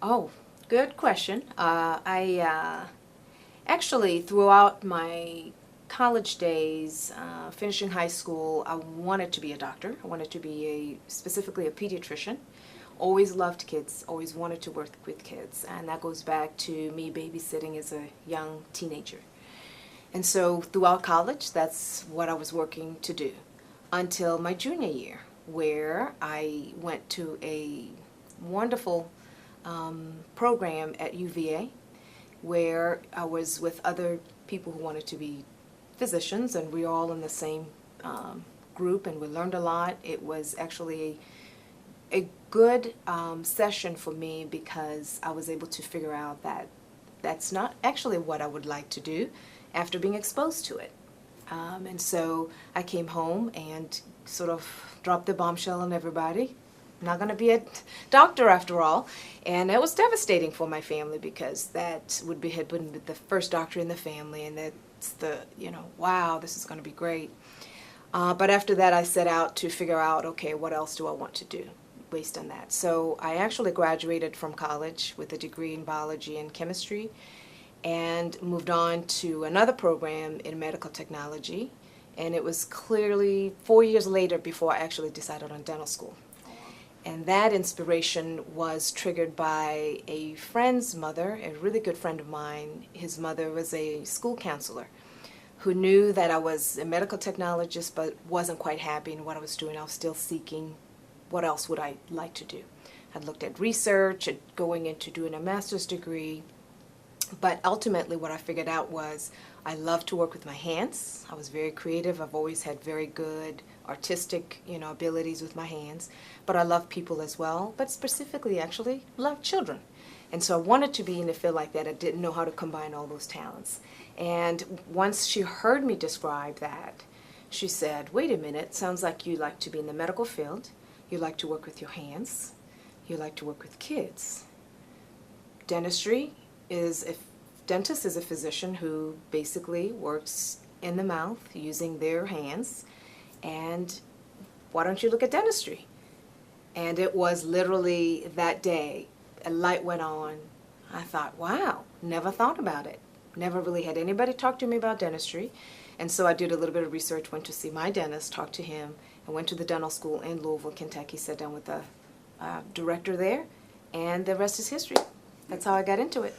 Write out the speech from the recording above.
Oh, good question. I actually, throughout my college days, finishing high school, I wanted to be a doctor. I wanted to be specifically a pediatrician. Always loved kids, always wanted to work with kids, and that goes back to me babysitting as a young teenager. And so throughout college, that's what I was working to do until my junior year, where I went to a wonderful program at UVA where I was with other people who wanted to be physicians, and we were all in the same group, and we learned a lot. It was actually a good session for me because I was able to figure out that that's not actually what I would like to do after being exposed to it. And so I came home and sort of dropped the bombshell on everybody. I'm not going to be a doctor after all. And it was devastating for my family because that would be had been the first doctor in the family, and that's wow, this is going to be great. But after that, I set out to figure out, okay, what else do I want to do based on that? So I actually graduated from college with a degree in biology and chemistry and moved on to another program in medical technology. And it was clearly 4 years later before I actually decided on dental school. And that inspiration was triggered by a friend's mother, a really good friend of mine. His mother was a school counselor who knew that I was a medical technologist but wasn't quite happy in what I was doing. I was still seeking what else would I like to do. I'd looked at research and going into doing a master's degree. But ultimately what I figured out was I love to work with my hands. I was very creative. I've always had very good artistic, abilities with my hands. But I love people as well, but specifically actually love children. And so I wanted to be in a field like that. I didn't know how to combine all those talents. And once she heard me describe that, she said, wait a minute, sounds like you like to be in the medical field. You like to work with your hands. You like to work with kids. Dentistry dentist is a physician who basically works in the mouth using their hands, and why don't you look at dentistry? And it was literally that day, a light went on. I thought, wow, never thought about it. Never really had anybody talk to me about dentistry. And so I did a little bit of research, went to see my dentist, talked to him, and went to the dental school in Louisville, Kentucky, sat down with the director there, and the rest is history. That's how I got into it.